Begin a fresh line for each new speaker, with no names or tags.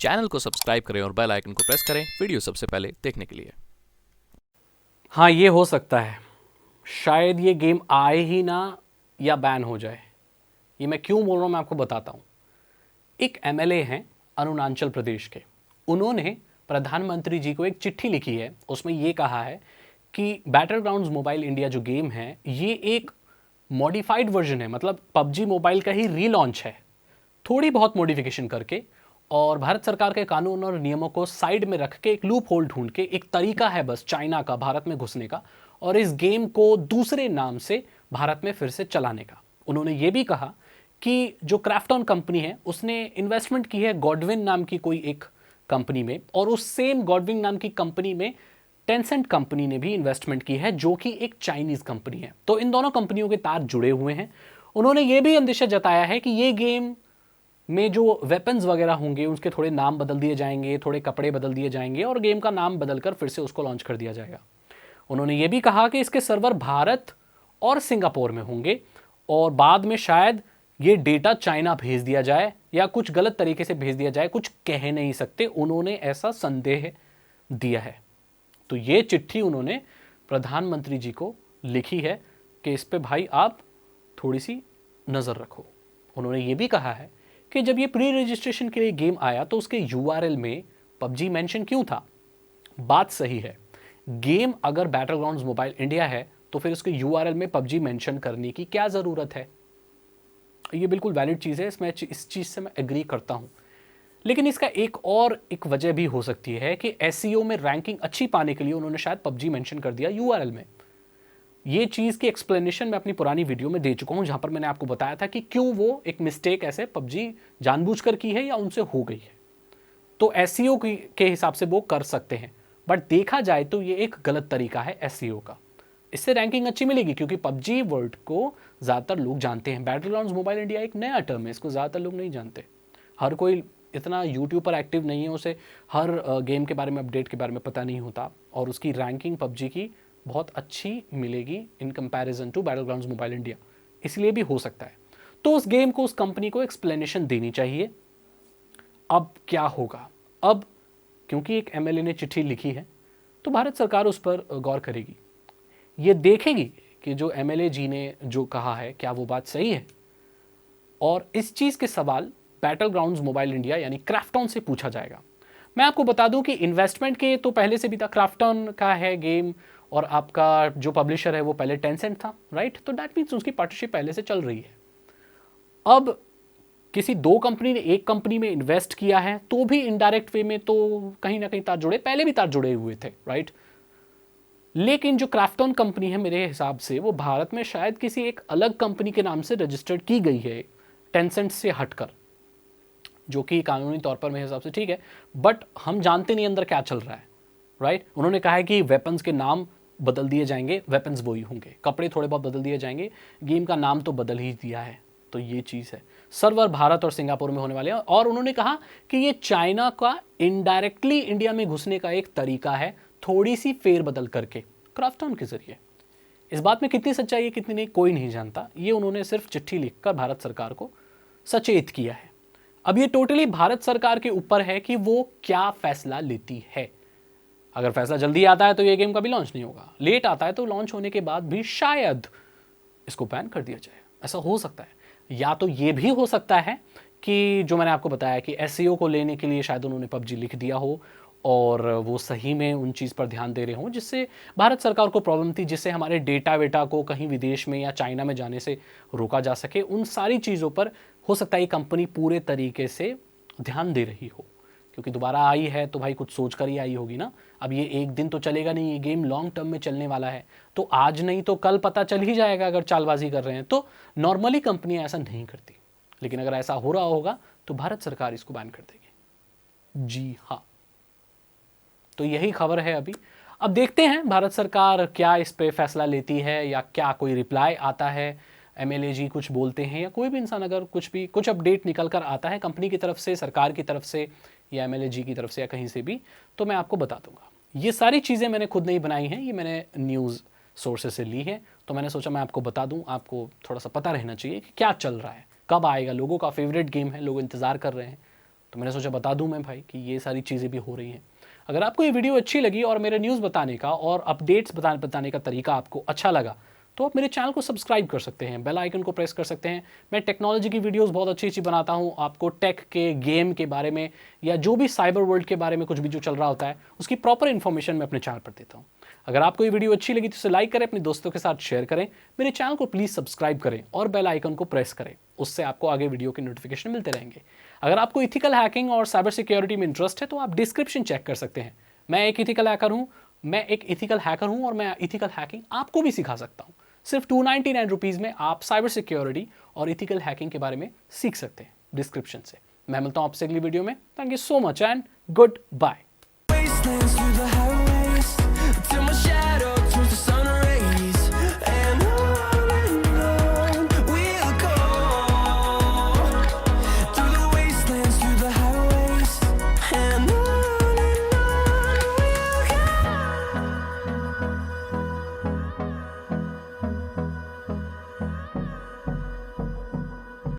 Channel को subscribe करें और बेल आइकन को प्रेस करें वीडियो सबसे पहले देखने के लिए।
हाँ, ये हो सकता है। शायद ये गेम आए ही ना या बैन हो जाए। ये मैं क्यों बोल रहा हूँ मैं आपको बताता हूँ। एक एमएलए हैं अरुणाचल प्रदेश के। उन्होंने प्रधानमंत्री जी को एक चिट्ठी लिखी है। उसमें ये कहा है कि बैटल ग्राउंड्स मोबाइल इंडिया जो गेम है ये एक मॉडिफाइड वर्जन है, मतलब पबजी मोबाइल का ही रीलॉन्च है, थोड़ी बहुत मॉडिफिकेशन करके। और भारत सरकार के कानून और नियमों को साइड में रख के एक लूप होल ढूंढ के, एक तरीका है बस चाइना का भारत में घुसने का और इस गेम को दूसरे नाम से भारत में फिर से चलाने का। उन्होंने ये भी कहा कि जो क्राफ्टॉन कंपनी है उसने इन्वेस्टमेंट की है गॉडविन नाम की कोई एक कंपनी में, और उस सेम गॉडविन नाम की कंपनी में टेंसेंट कंपनी ने भी इन्वेस्टमेंट की है जो कि एक चाइनीज कंपनी है। तो इन दोनों कंपनियों के तार जुड़े हुए हैं। उन्होंने ये भी अंदेशा जताया है कि ये गेम में जो वेपन्स वगैरह होंगे उसके थोड़े नाम बदल दिए जाएंगे, थोड़े कपड़े बदल दिए जाएंगे और गेम का नाम बदलकर फिर से उसको लॉन्च कर दिया जाएगा। उन्होंने ये भी कहा कि इसके सर्वर भारत और सिंगापुर में होंगे और बाद में शायद ये डेटा चाइना भेज दिया जाए या कुछ गलत तरीके से भेज दिया जाए, कुछ कह नहीं सकते। उन्होंने ऐसा संदेह दिया है। तो ये चिट्ठी उन्होंने प्रधानमंत्री जी को लिखी है कि इस पे भाई आप थोड़ी सी नज़र रखो। उन्होंने ये भी कहा है कि जब ये प्री रजिस्ट्रेशन के लिए गेम आया तो उसके यूआरएल में पबजी मेंशन क्यों था। बात सही है, गेम अगर बैटल ग्राउंड्स मोबाइल इंडिया है तो फिर उसके यूआरएल में पबजी मेंशन करने की क्या ज़रूरत है। ये बिल्कुल वैलिड चीज़ है, इसमें इस चीज़ से मैं एग्री करता हूँ। लेकिन इसका एक वजह भी हो सकती है कि एसईओ में रैंकिंग अच्छी पाने के लिए उन्होंने शायद पबजी मेंशन कर दिया यूआरएल में। ये चीज़ की एक्सप्लेनेशन मैं अपनी पुरानी वीडियो में दे चुका हूं, जहां पर मैंने आपको बताया था कि क्यों वो एक मिस्टेक ऐसे पबजी जानबूझकर की है या उनसे हो गई है। तो एसईओ के हिसाब से वो कर सकते हैं, बट देखा जाए तो ये एक गलत तरीका है एसईओ का। इससे रैंकिंग अच्छी मिलेगी क्योंकि पबजी वर्ल्ड को ज़्यादातर लोग जानते हैं। बैटल ग्राउंड्स मोबाइल इंडिया एक नया टर्म है, इसको ज़्यादातर लोग नहीं जानते। हर कोई इतना यूट्यूब पर एक्टिव नहीं है, उसे हर गेम के बारे में, अपडेट के बारे में पता नहीं होता, और उसकी रैंकिंग पबजी की बहुत अच्छी मिलेगी in comparison to Battlegrounds mobile India. इसलिए भी हो सकता है। तो उस गेम को, उस कंपनी को एक्सप्लेनेशन देनी चाहिए। अब क्या होगा, अब क्योंकि एक एमएलए ने चिट्ठी लिखी है तो भारत सरकार उस पर गौर करेगी। ये देखेगी कि जो एमएलए जी ने जो कहा है क्या वो बात सही है, और इस चीज़ के सवाल बैटल ग्राउंड्स मोबाइल इंडिया यानी क्राफ्टॉन से पूछा जाएगा। मैं आपको बता दूं कि इन्वेस्टमेंट के तो पहले से भी था, क्राफ्टॉन का है गेम और आपका जो पब्लिशर है वो पहले टेंसेंट था, राइट। तो दैट मीन्स उसकी पार्टनरशिप पहले से चल रही है। अब किसी दो कंपनी ने एक कंपनी में इन्वेस्ट किया है तो भी इनडायरेक्ट वे में तो कहीं ना कहीं तार जुड़े, पहले भी तार जुड़े हुए थे, राइट। लेकिन जो क्राफ्टॉन कंपनी है मेरे हिसाब से वो भारत में शायद किसी एक अलग कंपनी के नाम से रजिस्टर्ड की गई है, टेंसेंट से हटकर, जो कि कानूनी तौर पर मेरे हिसाब से ठीक है, बट हम जानते नहीं अंदर क्या चल रहा है, राइट। उन्होंने कहा है कि वेपन्स के नाम बदल दिए जाएंगे, वेपन्स वही होंगे, कपड़े थोड़े बहुत बदल दिए जाएंगे, गेम का नाम तो बदल ही दिया है। तो ये चीज़ है। सर्वर भारत और सिंगापुर में होने वाले हैं, और उन्होंने कहा कि ये चाइना का इनडायरेक्टली इंडिया में घुसने का एक तरीका है, थोड़ी सी फेरबदल करके क्राफ्टॉन के जरिए। इस बात में कितनी सच्चाई है कितनी नहीं कोई नहीं जानता, ये उन्होंने सिर्फ चिट्ठी लिखकर भारत सरकार को सचेत किया है। अब ये टोटली भारत सरकार के ऊपर है कि वो क्या फैसला लेती है। अगर फैसला जल्दी आता है तो ये गेम कभी लॉन्च नहीं होगा, लेट आता है तो लॉन्च होने के बाद भी शायद इसको बैन कर दिया जाए, ऐसा हो सकता है। या तो ये भी हो सकता है कि जो मैंने आपको बताया कि एसईओ को लेने के लिए शायद उन्होंने पबजी लिख दिया हो और वो सही में उन चीज़ पर ध्यान दे रहे हों जिससे भारत सरकार को प्रॉब्लम थी, जिससे हमारे डेटा वेटा को कहीं विदेश में या चाइना में जाने से रोका जा सके। उन सारी चीज़ों पर हो सकता है ये कंपनी पूरे तरीके से ध्यान दे रही हो, क्योंकि दोबारा आई है तो भाई कुछ सोच कर ही आई होगी ना। अब ये एक दिन तो चलेगा नहीं, ये गेम लॉन्ग टर्म में चलने वाला है, तो आज नहीं तो कल पता चल ही जाएगा अगर चालबाजी कर रहे हैं। तो नॉर्मली कंपनी ऐसा नहीं करती, लेकिन अगर ऐसा हो रहा होगा तो भारत सरकार इसको बैन कर देगी। जी हाँ, तो यही खबर है अभी। अब देखते हैं भारत सरकार क्या इस पे फैसला लेती है, या क्या कोई रिप्लाई आता है, एमएलए जी कुछ बोलते हैं, या कोई भी इंसान अगर कुछ अपडेट निकल कर आता है कंपनी की तरफ से, सरकार की तरफ से, या एमएलए जी की तरफ से, या कहीं से भी, तो मैं आपको बता दूंगा। ये सारी चीज़ें मैंने खुद नहीं बनाई हैं, ये मैंने न्यूज़ सोर्सेज से ली है, तो मैंने सोचा मैं आपको बता दूं। आपको थोड़ा सा पता रहना चाहिए कि क्या चल रहा है, कब आएगा। लोगों का फेवरेट गेम है, लोग इंतज़ार कर रहे हैं, तो मैंने सोचा बता दूं मैं भाई कि ये सारी चीज़ें भी हो रही हैं। अगर आपको ये वीडियो अच्छी लगी और मेरे न्यूज़ बताने का और अपडेट्स बताने का तरीका आपको अच्छा लगा तो आप मेरे चैनल को सब्सक्राइब कर सकते हैं, बेल आइकन को प्रेस कर सकते हैं। मैं टेक्नोलॉजी की वीडियोस बहुत अच्छी अच्छी बनाता हूं, आपको टेक के, गेम के बारे में या जो भी साइबर वर्ल्ड के बारे में कुछ भी जो चल रहा होता है उसकी प्रॉपर इन्फॉर्मेशन मैं अपने चैनल पर देता हूं। अगर आपको ये वीडियो अच्छी लगी तो इसे लाइक करें, अपने दोस्तों के साथ शेयर करें, मेरे चैनल को प्लीज़ सब्सक्राइब करें और बेल आइकन को प्रेस करें। उससे आपको आगे वीडियो के नोटिफिकेशन मिलते रहेंगे। अगर आपको इथिकल हैकिंग और साइबर सिक्योरिटी में इंटरेस्ट है तो आप डिस्क्रिप्शन चेक कर सकते हैं। मैं एक इथिकल हैकर हूं और मैं इथिकल हैकिंग आपको भी सिखा सकता हूं। सिर्फ 299 रुपीज़ में आप साइबर सिक्योरिटी और इथिकल हैकिंग के बारे में सीख सकते हैं डिस्क्रिप्शन से। मैं मिलता हूं आपसे अगली वीडियो में। Thank you so much and good bye.